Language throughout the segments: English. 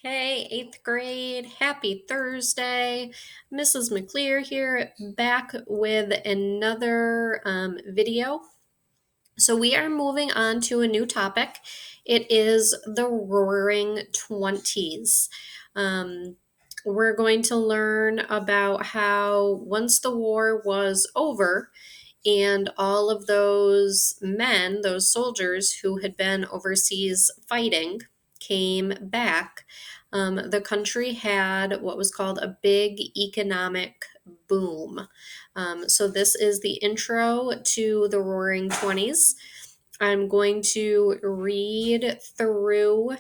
Hey, eighth grade, happy Thursday. Mrs. McClear here, back with another video. So, we are moving on to a new topic. It is the Roaring Twenties. Um, we're going to learn about how once the war was over, and all of those men, those soldiers who had been overseas fighting, came back. The country had what was called a big economic boom. So, this is the intro to the Roaring Twenties. I'm going to read through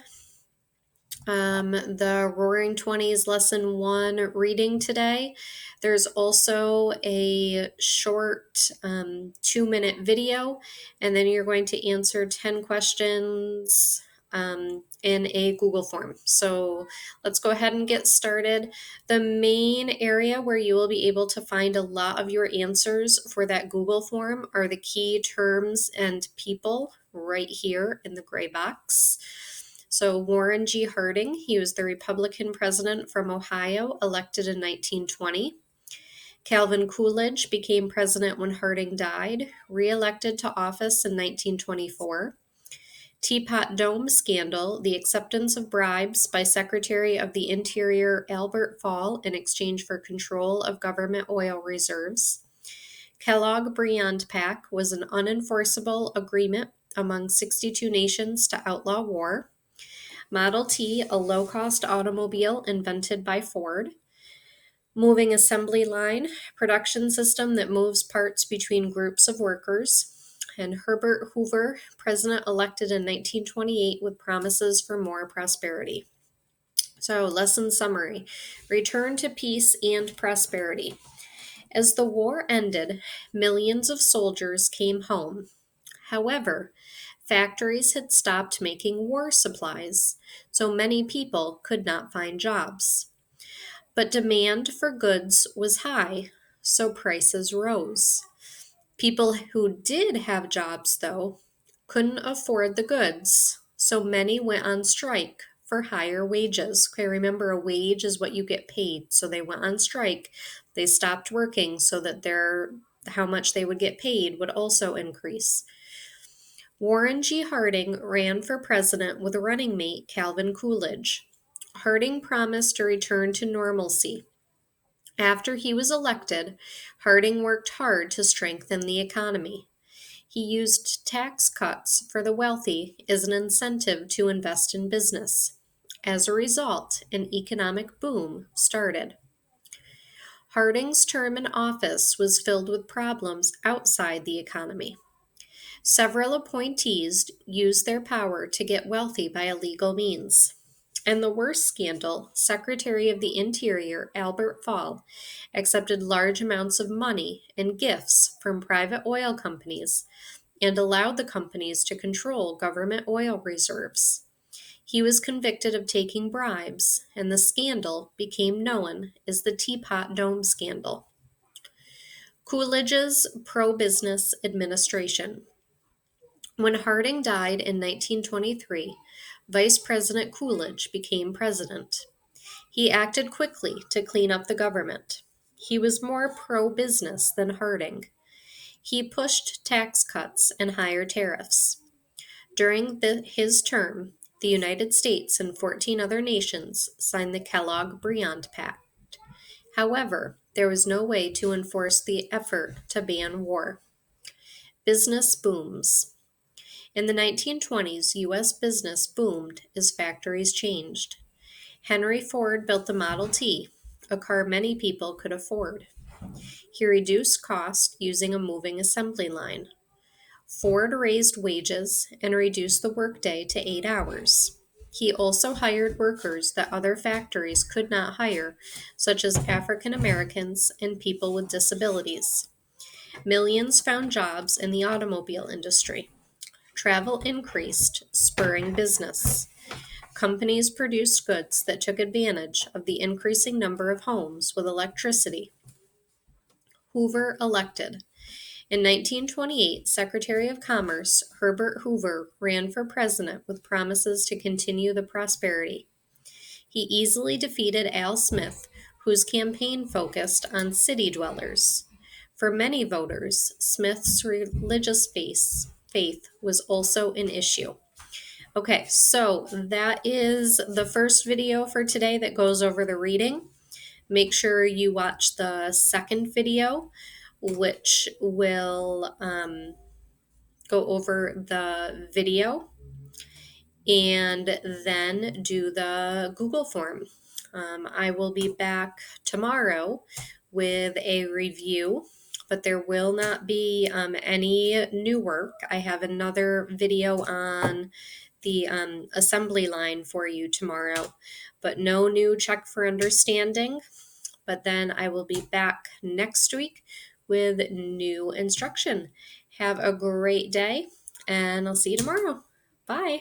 the Roaring Twenties Lesson 1 reading today. There's also a short 2-minute video, and then you're going to answer 10 questions in a Google form. So let's go ahead and get started. The main area where you will be able to find a lot of your answers for that Google form are the key terms and people right here in the gray box. So Warren G. Harding, he was the Republican president from Ohio, elected in 1920. Calvin Coolidge became president when Harding died, re-elected to office in 1924. Teapot Dome scandal, the acceptance of bribes by Secretary of the Interior Albert Fall in exchange for control of government oil reserves. Kellogg-Briand Pact was an unenforceable agreement among 62 nations to outlaw war. Model T, a low-cost automobile invented by Ford. Moving assembly line, production system that moves parts between groups of workers. And Herbert Hoover, president elected in 1928 with promises for more prosperity. So, lesson summary: return to peace and prosperity. As the war ended, millions of soldiers came home. However, factories had stopped making war supplies, so many people could not find jobs. But demand for goods was high, so prices rose. People who did have jobs, though, couldn't afford the goods, so many went on strike for higher wages. Okay, remember, a wage is what you get paid, so they went on strike. They stopped working so that how much they would get paid would also increase. Warren G. Harding ran for president with running mate Calvin Coolidge. Harding promised to return to normalcy. After he was elected, Harding worked hard to strengthen the economy. He used tax cuts for the wealthy as an incentive to invest in business. As a result, an economic boom started. Harding's term in office was filled with problems outside the economy. Several appointees used their power to get wealthy by illegal means. And the worst scandal, Secretary of the Interior Albert Fall accepted large amounts of money and gifts from private oil companies and allowed the companies to control government oil reserves. He was convicted of taking bribes, and the scandal became known as the Teapot Dome scandal. Coolidge's pro-business administration. When Harding died in 1923, Vice President Coolidge became president. He acted quickly to clean up the government. He was more pro-business than Harding. He pushed tax cuts and higher tariffs. During his term, the United States and 14 other nations signed the Kellogg-Briand Pact. However, there was no way to enforce the effort to ban war. Business booms. In the 1920s, U.S. business boomed as factories changed. Henry Ford built the Model T, a car many people could afford. He reduced cost using a moving assembly line. Ford raised wages and reduced the workday to 8 hours. He also hired workers that other factories could not hire, such as African Americans and people with disabilities. Millions found jobs in the automobile industry. Travel increased, spurring business. Companies produced goods that took advantage of the increasing number of homes with electricity. Hoover elected. In 1928, Secretary of Commerce Herbert Hoover ran for president with promises to continue the prosperity. He easily defeated Al Smith, whose campaign focused on city dwellers. For many voters, Smith's religious faith was also an issue. Okay, so that is the first video for today that goes over the reading. Make sure you watch the second video, which will go over the video and then do the Google form. I will be back tomorrow with a review, but there will not be any new work. I have another video on the assembly line for you tomorrow, but no new check for understanding. But then I will be back next week with new instruction. Have a great day, and I'll see you tomorrow. Bye.